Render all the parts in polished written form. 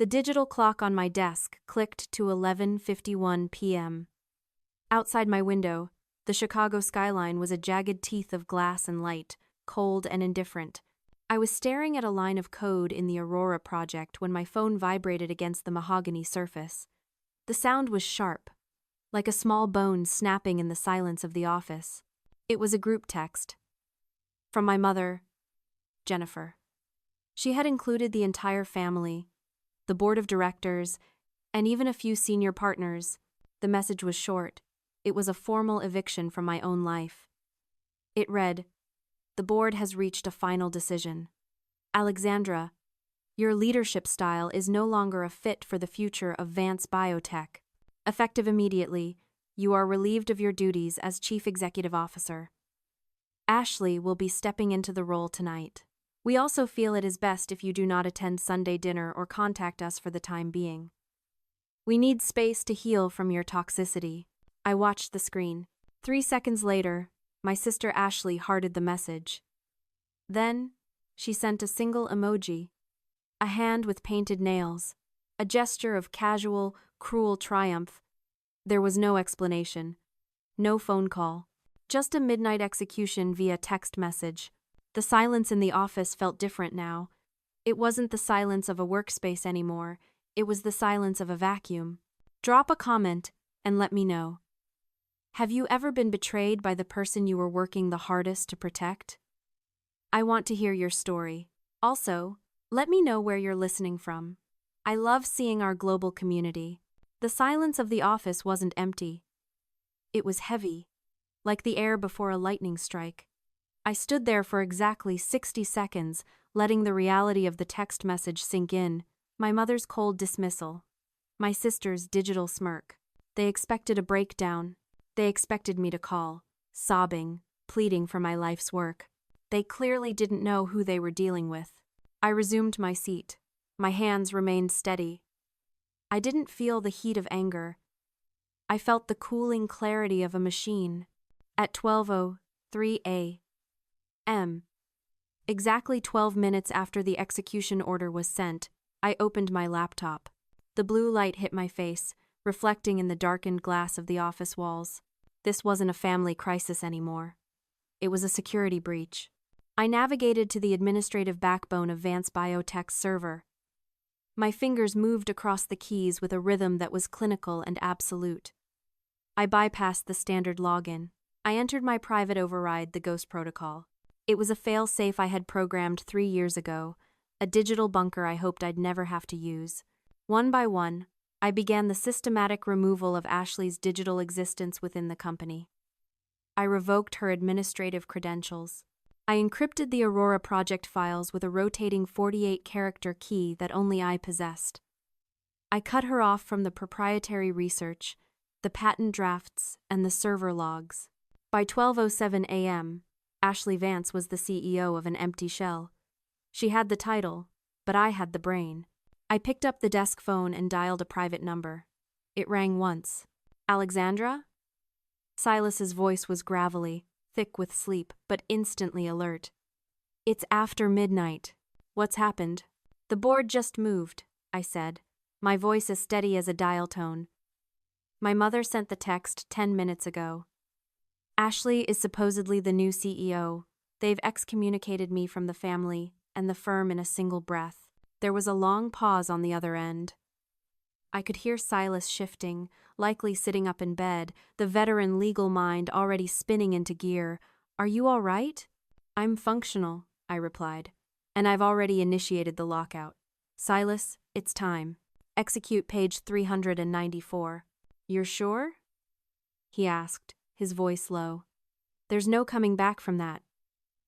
The digital clock on my desk clicked to 11:51 p.m. Outside my window, the Chicago skyline was a jagged teeth of glass and light, cold and indifferent. I was staring at a line of code in the Aurora project when my phone vibrated against the mahogany surface. The sound was sharp, like a small bone snapping in the silence of the office. It was a group text. From my mother, Jennifer. She had included the entire family, the board of directors, and even a few senior partners. The message was short. It was a formal eviction from my own life. It read, "The board has reached a final decision. Alexandra, your leadership style is no longer a fit for the future of Vance Biotech. Effective immediately, you are relieved of your duties as Chief Executive Officer. Ashley will be stepping into the role tonight. We also feel it is best if you do not attend Sunday dinner or contact us for the time being. We need space to heal from your toxicity." I watched the screen. 3 seconds later, my sister Ashley hearted the message. Then, she sent a single emoji, a hand with painted nails, a gesture of casual, cruel triumph. There was no explanation, no phone call, just a midnight execution via text message. The silence in the office felt different now. It wasn't the silence of a workspace anymore, it was the silence of a vacuum. Drop a comment and let me know. Have you ever been betrayed by the person you were working the hardest to protect? I want to hear your story. Also, let me know where you're listening from. I love seeing our global community. The silence of the office wasn't empty. It was heavy, like the air before a lightning strike. I stood there for exactly 60 seconds, letting the reality of the text message sink in. My mother's cold dismissal. My sister's digital smirk. They expected a breakdown. They expected me to call, sobbing, pleading for my life's work. They clearly didn't know who they were dealing with. I resumed my seat. My hands remained steady. I didn't feel the heat of anger. I felt the cooling clarity of a machine. At 12:03 a.m., exactly 12 minutes after the execution order was sent, I opened my laptop. The blue light hit my face, reflecting in the darkened glass of the office walls. This wasn't a family crisis anymore. It was a security breach. I navigated to the administrative backbone of Vance Biotech's server. My fingers moved across the keys with a rhythm that was clinical and absolute. I bypassed the standard login. I entered my private override, the Ghost Protocol. It was a fail-safe I had programmed 3 years ago, a digital bunker I hoped I'd never have to use. One by one, I began the systematic removal of Ashley's digital existence within the company. I revoked her administrative credentials. I encrypted the Aurora project files with a rotating 48-character key that only I possessed. I cut her off from the proprietary research, the patent drafts, and the server logs. By 12:07 a.m., Ashley Vance was the CEO of an empty shell. She had the title, but I had the brain. I picked up the desk phone and dialed a private number. It rang once. "Alexandra?" Silas's voice was gravelly, thick with sleep, but instantly alert. "It's after midnight. What's happened?" "The board just moved," I said, my voice as steady as a dial tone. "My mother sent the text 10 minutes ago. Ashley is supposedly the new CEO. They've excommunicated me from the family and the firm in a single breath." There was a long pause on the other end. I could hear Silas shifting, likely sitting up in bed, the veteran legal mind already spinning into gear. "Are you all right?" "I'm functional," I replied, "and I've already initiated the lockout. Silas, it's time. Execute page 394. "You're sure?" he asked, his voice low. "There's no coming back from that.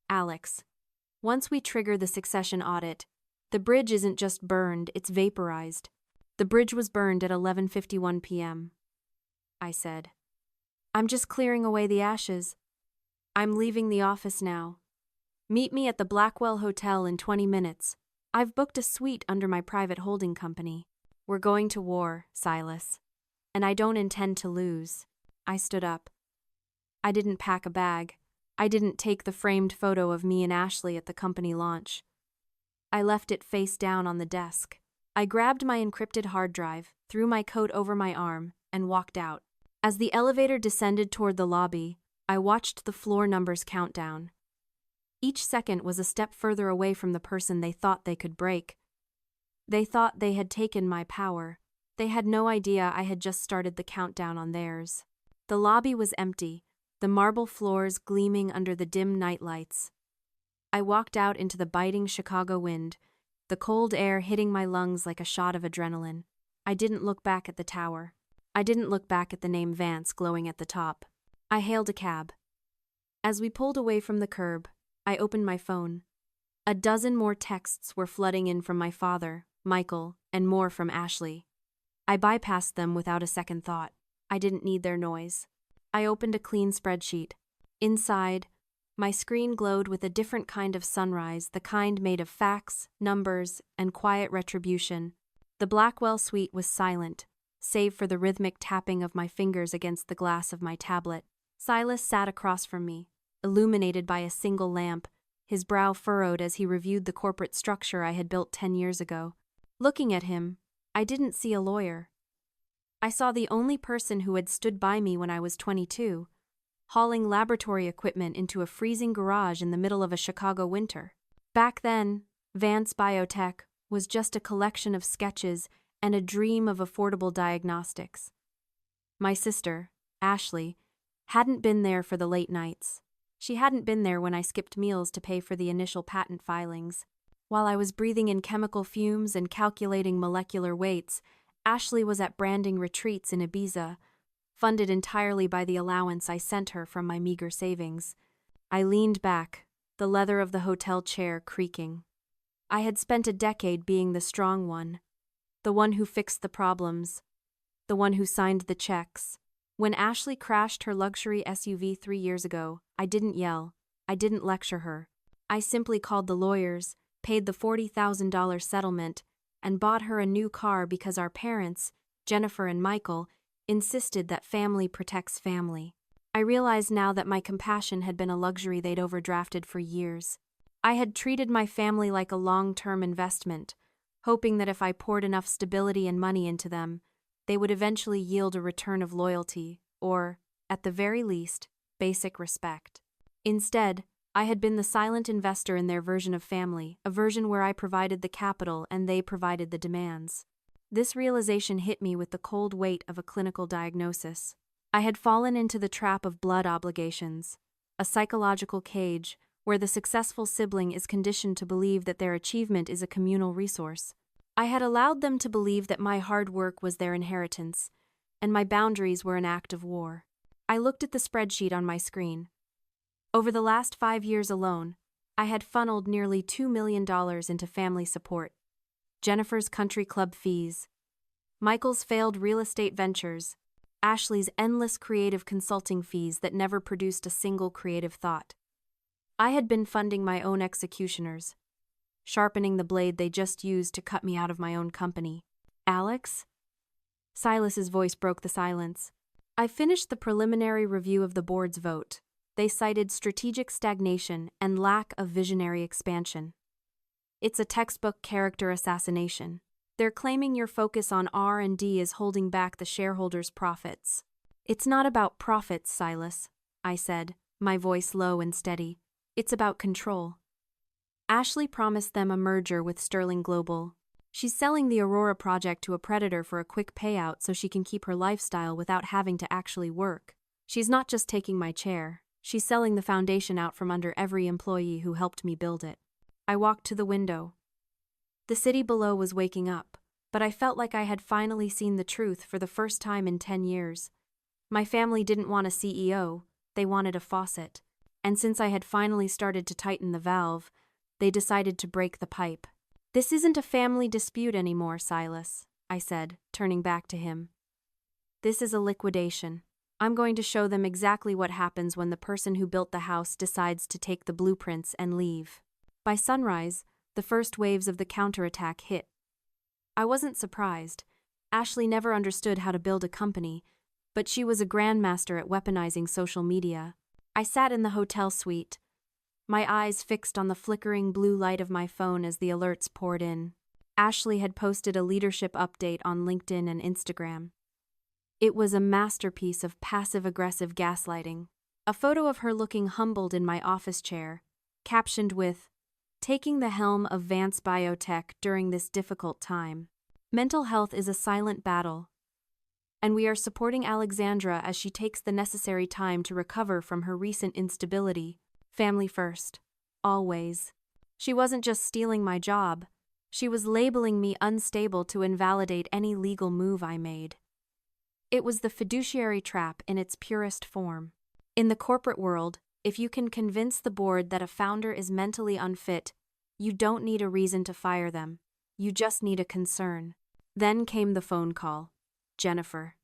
Alex, once we trigger the succession audit, the bridge isn't just burned, it's vaporized. The bridge was burned at 11:51 p.m. I said. "I'm just clearing away the ashes. I'm leaving the office now. Meet me at the Blackwell Hotel in 20 minutes. I've booked a suite under my private holding company. We're going to war, Silas. And I don't intend to lose." I stood up. I didn't pack a bag. I didn't take the framed photo of me and Ashley at the company launch. I left it face down on the desk. I grabbed my encrypted hard drive, threw my coat over my arm, and walked out. As the elevator descended toward the lobby, I watched the floor numbers count down. Each second was a step further away from the person they thought they could break. They thought they had taken my power. They had no idea I had just started the countdown on theirs. The lobby was empty, the marble floors gleaming under the dim night lights. I walked out into the biting Chicago wind, the cold air hitting my lungs like a shot of adrenaline. I didn't look back at the tower. I didn't look back at the name Vance glowing at the top. I hailed a cab. As we pulled away from the curb, I opened my phone. A dozen more texts were flooding in from my father, Michael, and more from Ashley. I bypassed them without a second thought. I didn't need their noise. I opened a clean spreadsheet. Inside, my screen glowed with a different kind of sunrise, the kind made of facts, numbers, and quiet retribution. The Blackwell suite was silent, save for the rhythmic tapping of my fingers against the glass of my tablet. Silas sat across from me, illuminated by a single lamp, his brow furrowed as he reviewed the corporate structure I had built 10 years ago. Looking at him, I didn't see a lawyer. I saw the only person who had stood by me when I was 22, hauling laboratory equipment into a freezing garage in the middle of a Chicago winter. Back then, Vance Biotech was just a collection of sketches and a dream of affordable diagnostics. My sister, Ashley, hadn't been there for the late nights. She hadn't been there when I skipped meals to pay for the initial patent filings. While I was breathing in chemical fumes and calculating molecular weights, Ashley was at branding retreats in Ibiza, funded entirely by the allowance I sent her from my meager savings. I leaned back, the leather of the hotel chair creaking. I had spent a decade being the strong one, the one who fixed the problems, the one who signed the checks. When Ashley crashed her luxury SUV 3 years ago, I didn't yell. I didn't lecture her. I simply called the lawyers, paid the $40,000 settlement, and bought her a new car because our parents, Jennifer and Michael, insisted that family protects family. I realized now that my compassion had been a luxury they'd overdrafted for years. I had treated my family like a long-term investment, hoping that if I poured enough stability and money into them, they would eventually yield a return of loyalty, or, at the very least, basic respect. Instead, I had been the silent investor in their version of family, a version where I provided the capital and they provided the demands. This realization hit me with the cold weight of a clinical diagnosis. I had fallen into the trap of blood obligations, a psychological cage where the successful sibling is conditioned to believe that their achievement is a communal resource. I had allowed them to believe that my hard work was their inheritance, and my boundaries were an act of war. I looked at the spreadsheet on my screen. Over the last 5 years alone, I had funneled nearly $2 million into family support, Jennifer's country club fees, Michael's failed real estate ventures, Ashley's endless creative consulting fees that never produced a single creative thought. I had been funding my own executioners, sharpening the blade they just used to cut me out of my own company. Alex? Silas's voice broke the silence. I finished the preliminary review of the board's vote. They cited strategic stagnation and lack of visionary expansion. It's a textbook character assassination. They're claiming your focus on R&D is holding back the shareholders' profits. It's not about profits, Silas, I said, my voice low and steady. It's about control. Ashley promised them a merger with Sterling Global. She's selling the Aurora project to a predator for a quick payout so she can keep her lifestyle without having to actually work. She's not just taking my chair. She's selling the foundation out from under every employee who helped me build it. I walked to the window. The city below was waking up, but I felt like I had finally seen the truth for the first time in 10 years. My family didn't want a CEO, they wanted a faucet. And since I had finally started to tighten the valve, they decided to break the pipe. This isn't a family dispute anymore, Silas, I said, turning back to him. This is a liquidation. I'm going to show them exactly what happens when the person who built the house decides to take the blueprints and leave. By sunrise, the first waves of the counterattack hit. I wasn't surprised. Ashley never understood how to build a company, but she was a grandmaster at weaponizing social media. I sat in the hotel suite, my eyes fixed on the flickering blue light of my phone as the alerts poured in. Ashley had posted a leadership update on LinkedIn and Instagram. It was a masterpiece of passive-aggressive gaslighting. A photo of her looking humbled in my office chair, captioned with, "Taking the helm of Vance Biotech during this difficult time. Mental health is a silent battle, and we are supporting Alexandra as she takes the necessary time to recover from her recent instability. Family first. Always." She wasn't just stealing my job. She was labeling me unstable to invalidate any legal move I made. It was the fiduciary trap in its purest form. In the corporate world, if you can convince the board that a founder is mentally unfit, you don't need a reason to fire them. You just need a concern. Then came the phone call. Jennifer.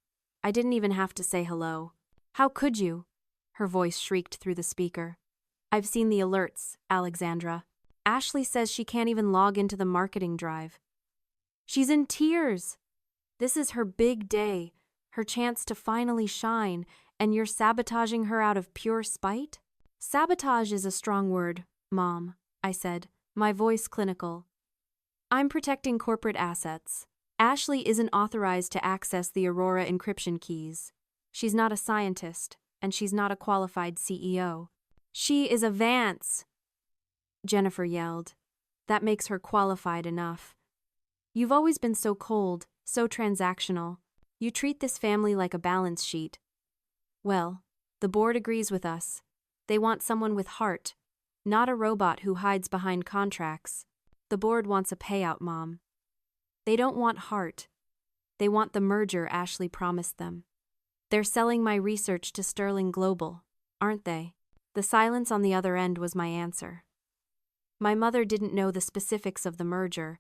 I didn't even have to say hello. "How could you?" Her voice shrieked through the speaker. "I've seen the alerts, Alexandra. Ashley says she can't even log into the marketing drive. She's in tears. This is her big day, her chance to finally shine, and you're sabotaging her out of pure spite?" "Sabotage is a strong word, Mom," I said, my voice clinical. "I'm protecting corporate assets. Ashley isn't authorized to access the Aurora encryption keys. She's not a scientist, and she's not a qualified CEO. She is a Vance," Jennifer yelled. "That makes her qualified enough. You've always been so cold, so transactional. You treat this family like a balance sheet. Well, the board agrees with us. They want someone with heart, not a robot who hides behind contracts. The board wants a payout, Mom. They don't want heart. They want the merger Ashley promised them. They're selling my research to Sterling Global, aren't they?" The silence on the other end was my answer. My mother didn't know the specifics of the merger,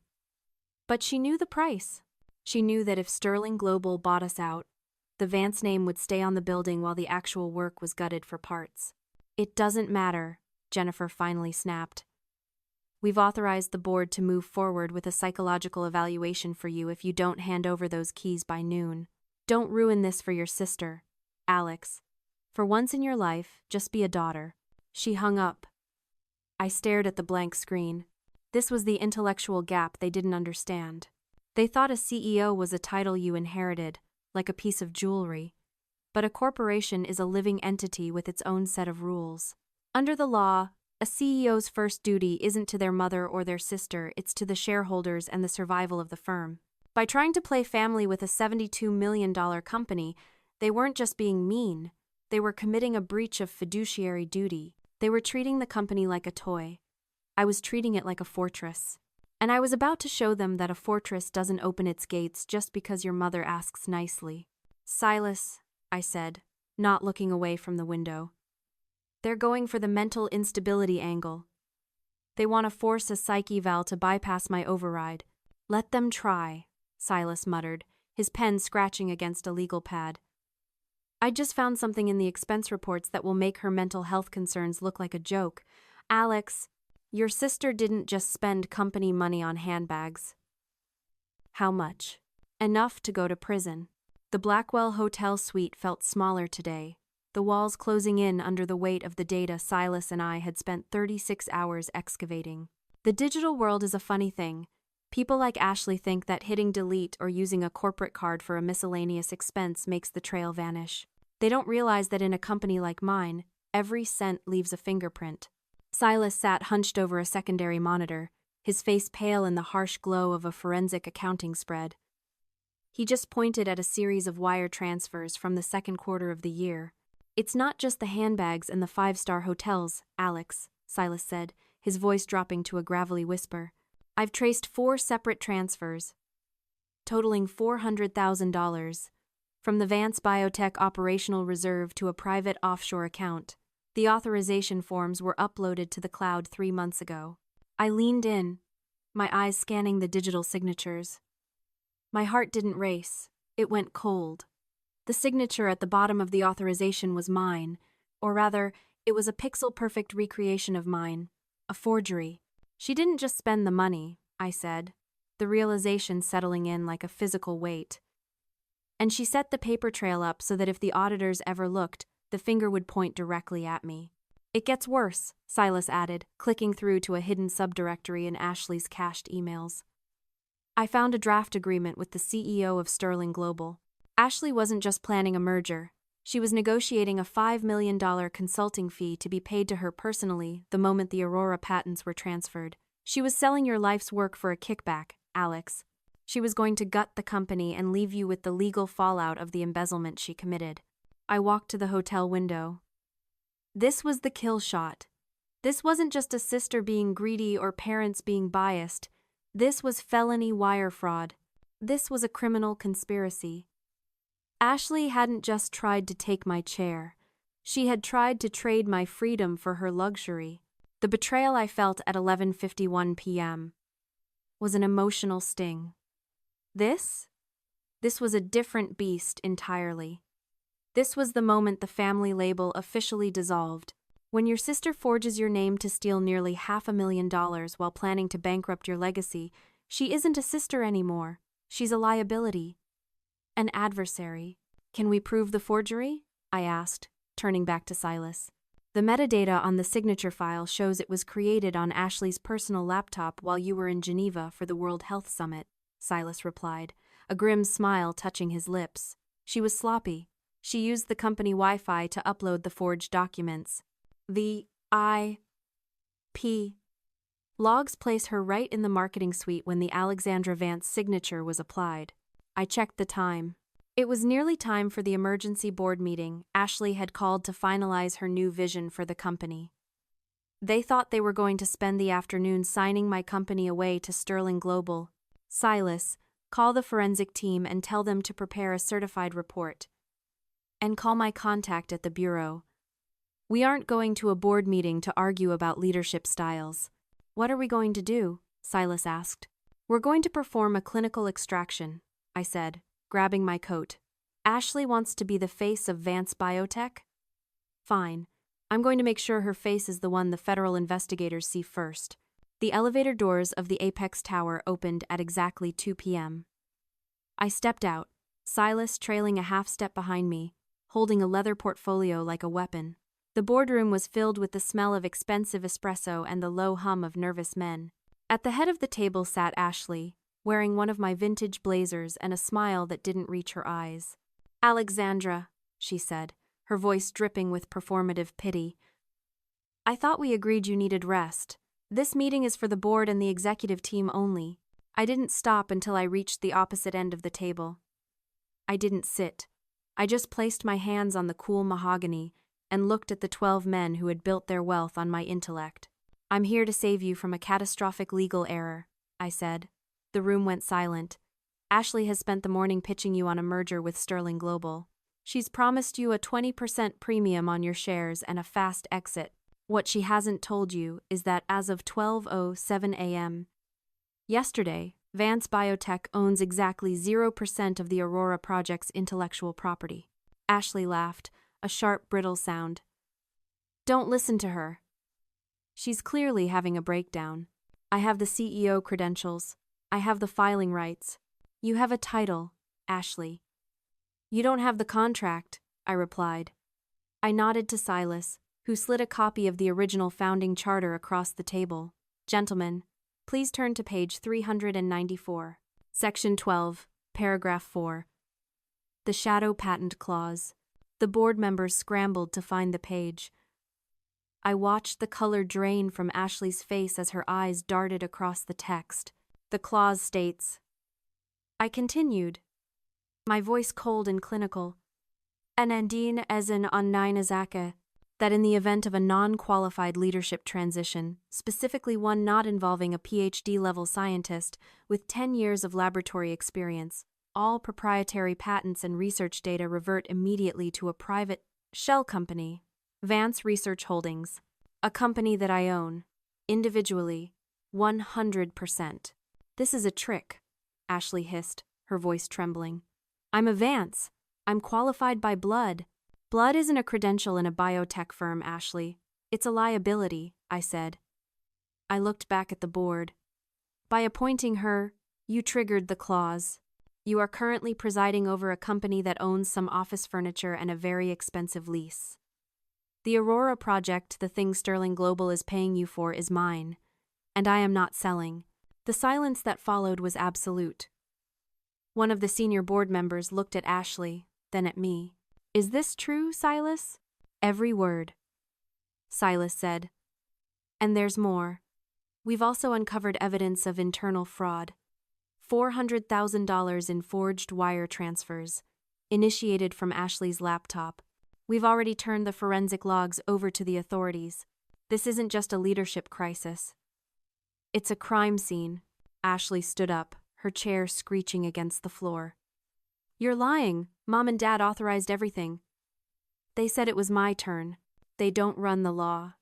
but she knew the price. She knew that if Sterling Global bought us out, the Vance name would stay on the building while the actual work was gutted for parts. "It doesn't matter," Jennifer finally snapped. "We've authorized the board to move forward with a psychological evaluation for you if you don't hand over those keys by noon. Don't ruin this for your sister, Alex. For once in your life, just be a daughter." She hung up. I stared at the blank screen. This was the intellectual gap they didn't understand. They thought a CEO was a title you inherited, like a piece of jewelry. But a corporation is a living entity with its own set of rules. Under the law, a CEO's first duty isn't to their mother or their sister, it's to the shareholders and the survival of the firm. By trying to play family with a $72 million company, they weren't just being mean, they were committing a breach of fiduciary duty. They were treating the company like a toy. I was treating it like a fortress. And I was about to show them that a fortress doesn't open its gates just because your mother asks nicely. "Silas," I said, not looking away from the window. "They're going for the mental instability angle. They want to force a psych eval to bypass my override." "Let them try," Silas muttered, his pen scratching against a legal pad. "I just found something in the expense reports that will make her mental health concerns look like a joke. Alex, your sister didn't just spend company money on handbags." "How much?" "Enough to go to prison." The Blackwell Hotel suite felt smaller today, the walls closing in under the weight of the data Silas and I had spent 36 hours excavating. The digital world is a funny thing. People like Ashley think that hitting delete or using a corporate card for a miscellaneous expense makes the trail vanish. They don't realize that in a company like mine, every cent leaves a fingerprint. Silas sat hunched over a secondary monitor, his face pale in the harsh glow of a forensic accounting spread. He just pointed at a series of wire transfers from the second quarter of the year. "It's not just the handbags and the five-star hotels, Alex," Silas said, his voice dropping to a gravelly whisper. "I've traced 4 separate transfers, totaling $400,000, from the Vance Biotech operational reserve to a private offshore account. The authorization forms were uploaded to the cloud 3 months ago." I leaned in, my eyes scanning the digital signatures. My heart didn't race, it went cold. The signature at the bottom of the authorization was mine, or rather, it was a pixel-perfect recreation of mine, a forgery. "She didn't just spend the money," I said, the realization settling in like a physical weight. "And she set the paper trail up so that if the auditors ever looked, the finger would point directly at me." "It gets worse," Silas added, clicking through to a hidden subdirectory in Ashley's cached emails. I found a draft agreement with the CEO of Sterling Global. Ashley wasn't just planning a merger. She was negotiating a $5 million consulting fee to be paid to her personally the moment the Aurora patents were transferred. She was selling your life's work for a kickback, Alex. She was going to gut the company and leave you with the legal fallout of the embezzlement she committed. I walked to the hotel window. This was the kill shot. This wasn't just a sister being greedy or parents being biased. This was felony wire fraud. This was a criminal conspiracy. Ashley hadn't just tried to take my chair. She had tried to trade my freedom for her luxury. The betrayal I felt at 11:51 p.m. was an emotional sting. This was a different beast entirely. This was the moment the family label officially dissolved. When your sister forges your name to steal nearly $500,000 while planning to bankrupt your legacy, she isn't a sister anymore. She's a liability. An adversary. Can we prove the forgery? I asked, turning back to Silas. The metadata on the signature file shows it was created on Ashley's personal laptop while you were in Geneva for the World Health Summit, Silas replied, a grim smile touching his lips. She was sloppy. She used the company Wi-Fi to upload the forged documents. The IP logs place her right in the marketing suite when the Alexandra Vance signature was applied. I checked the time. It was nearly time for the emergency board meeting Ashley had called to finalize her new vision for the company. They thought they were going to spend the afternoon signing my company away to Sterling Global. Silas, call the forensic team and tell them to prepare a certified report. And call my contact at the bureau. We aren't going to a board meeting to argue about leadership styles. What are we going to do? Silas asked. We're going to perform a clinical extraction, I said, grabbing my coat. Ashley wants to be the face of Vance Biotech? Fine. I'm going to make sure her face is the one the federal investigators see first. The elevator doors of the Apex Tower opened at exactly 2 p.m. I stepped out, Silas trailing a half step behind me, holding a leather portfolio like a weapon. The boardroom was filled with the smell of expensive espresso and the low hum of nervous men. At the head of the table sat Ashley, wearing one of my vintage blazers and a smile that didn't reach her eyes. Alexandra, she said, her voice dripping with performative pity. I thought we agreed you needed rest. This meeting is for the board and the executive team only. I didn't stop until I reached the opposite end of the table. I didn't sit. I just placed my hands on the cool mahogany and looked at the 12 men who had built their wealth on my intellect. I'm here to save you from a catastrophic legal error, I said. The room went silent. Ashley has spent the morning pitching you on a merger with Sterling Global. She's promised you a 20% premium on your shares and a fast exit. What she hasn't told you is that as of 12:07 a.m. yesterday, Vance Biotech owns exactly 0% of the Aurora project's intellectual property. Ashley laughed, a sharp, brittle sound. Don't listen to her. She's clearly having a breakdown. I have the CEO credentials. I have the filing rights. You have a title, Ashley. You don't have the contract, I replied. I nodded to Silas, who slid a copy of the original founding charter across the table. Gentlemen, please turn to page 394. Section 12, paragraph 4. The shadow patent clause. The board members scrambled to find the page. I watched the color drain from Ashley's face as her eyes darted across the text. The clause states, I continued, my voice cold and clinical, an endine as an onninazaka, that in the event of a non-qualified leadership transition, specifically one not involving a PhD-level scientist with 10 years of laboratory experience, all proprietary patents and research data revert immediately to a private shell company, Vance Research Holdings, a company that I own, individually, 100%. This is a trick, Ashley hissed, her voice trembling. I'm a Vance. I'm qualified by blood. Blood isn't a credential in a biotech firm, Ashley. It's a liability, I said. I looked back at the board. By appointing her, you triggered the clause. You are currently presiding over a company that owns some office furniture and a very expensive lease. The Aurora project, the thing Sterling Global is paying you for, is mine, and I am not selling. The silence that followed was absolute. One of the senior board members looked at Ashley, then at me. "Is this true, Silas?" "Every word," Silas said. "And there's more. We've also uncovered evidence of internal fraud. $400,000 in forged wire transfers, initiated from Ashley's laptop. We've already turned the forensic logs over to the authorities. This isn't just a leadership crisis. It's a crime scene." Ashley stood up, her chair screeching against the floor. "You're lying. Mom and Dad authorized everything." "They said it was my turn. They don't run the law,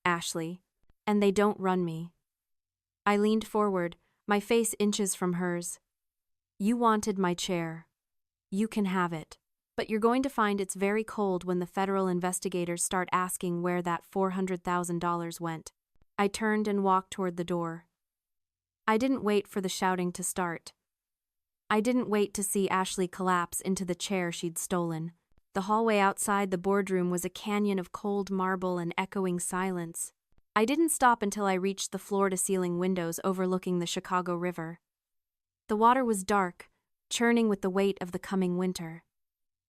Ashley. And they don't run me." I leaned forward, my face inches from hers. "You wanted my chair. You can have it. But you're going to find it's very cold when the federal investigators start asking where that $400,000 went." I turned and walked toward the door. I didn't wait for the shouting to start. I didn't wait to see Ashley collapse into the chair she'd stolen. The hallway outside the boardroom was a canyon of cold marble and echoing silence. I didn't stop until I reached the floor-to-ceiling windows overlooking the Chicago River. The water was dark, churning with the weight of the coming winter.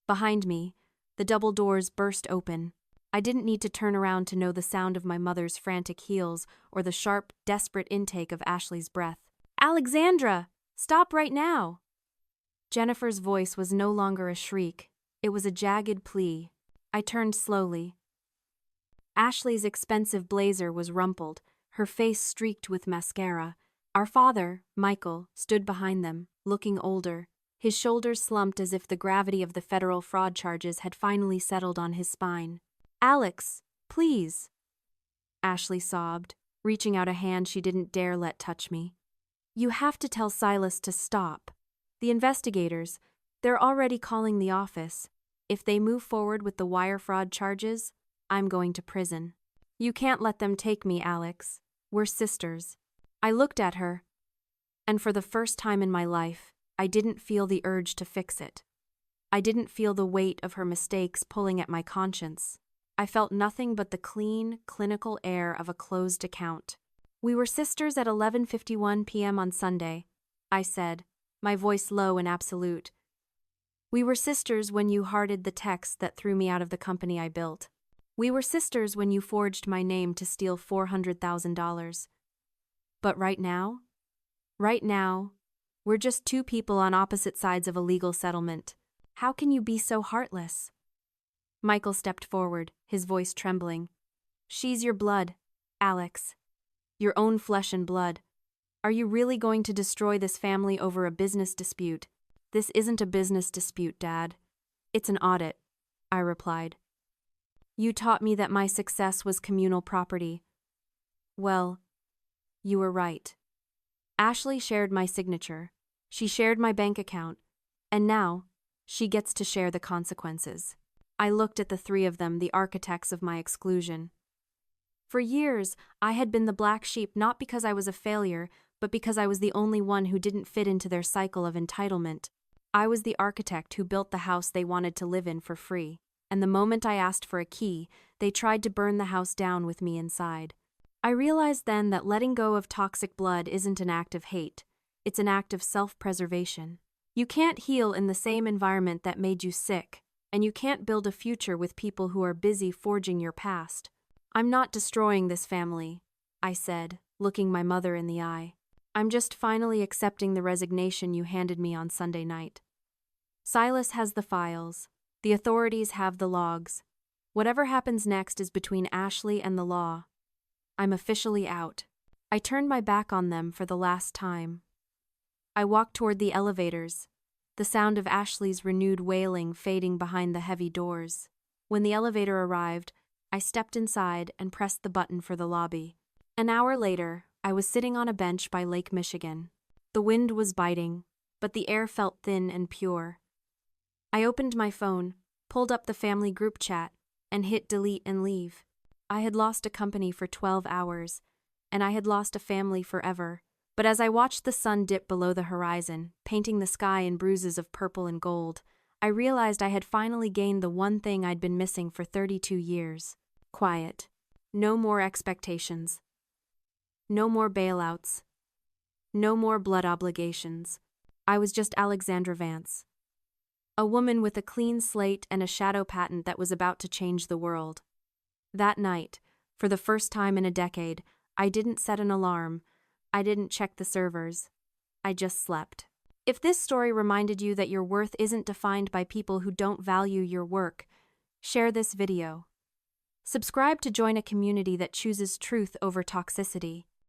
Behind me, the double doors burst open. I didn't need to turn around to know the sound of my mother's frantic heels or the sharp, desperate intake of Ashley's breath. "Alexandra! Stop right now!" Jennifer's voice was no longer a shriek. It was a jagged plea. I turned slowly. Ashley's expensive blazer was rumpled, her face streaked with mascara. Our father, Michael, stood behind them, looking older. His shoulders slumped as if the gravity of the federal fraud charges had finally settled on his spine. "Alex, please," Ashley sobbed, reaching out a hand she didn't dare let touch me. "You have to tell Silas to stop. The investigators, they're already calling the office. If they move forward with the wire fraud charges, I'm going to prison. You can't let them take me, Alex. We're sisters." I looked at her, and for the first time in my life, I didn't feel the urge to fix it. I didn't feel the weight of her mistakes pulling at my conscience. I felt nothing but the clean, clinical air of a closed account. "We were sisters at 11:51 p.m. on Sunday," I said, my voice low and absolute. "We were sisters when you hearted the text that threw me out of the company I built. We were sisters when you forged my name to steal $400,000. But right now, we're just two people on opposite sides of a legal settlement. How can you be so heartless?" Michael stepped forward, his voice trembling. "She's your blood, Alex. Your own flesh and blood. Are you really going to destroy this family over a business dispute?" "This isn't a business dispute, Dad. It's an audit," I replied. "You taught me that my success was communal property. Well, you were right." Ashley shared my signature. She shared my bank account. And now, she gets to share the consequences. I looked at the three of them, the architects of my exclusion. For years, I had been the black sheep not because I was a failure, but because I was the only one who didn't fit into their cycle of entitlement. I was the architect who built the house they wanted to live in for free, and the moment I asked for a key, they tried to burn the house down with me inside. I realized then that letting go of toxic blood isn't an act of hate, it's an act of self-preservation. You can't heal in the same environment that made you sick, and you can't build a future with people who are busy forging your past. "I'm not destroying this family," I said, looking my mother in the eye. "I'm just finally accepting the resignation you handed me on Sunday night. Silas has the files. The authorities have the logs. Whatever happens next is between Ashley and the law. I'm officially out." I turned my back on them for the last time. I walked toward the elevators, the sound of Ashley's renewed wailing fading behind the heavy doors. When the elevator arrived, I stepped inside and pressed the button for the lobby. An hour later, I was sitting on a bench by Lake Michigan. The wind was biting, but the air felt thin and pure. I opened my phone, pulled up the family group chat, and hit delete and leave. I had lost a company for 12 hours, and I had lost a family forever. But as I watched the sun dip below the horizon, painting the sky in bruises of purple and gold, I realized I had finally gained the one thing I'd been missing for 32 years. Quiet. No more expectations. No more bailouts. No more blood obligations. I was just Alexandra Vance. A woman with a clean slate and a shadow patent that was about to change the world. That night, for the first time in a decade, I didn't set an alarm. I didn't check the servers. I just slept. If this story reminded you that your worth isn't defined by people who don't value your work, share this video. Subscribe to join a community that chooses truth over toxicity.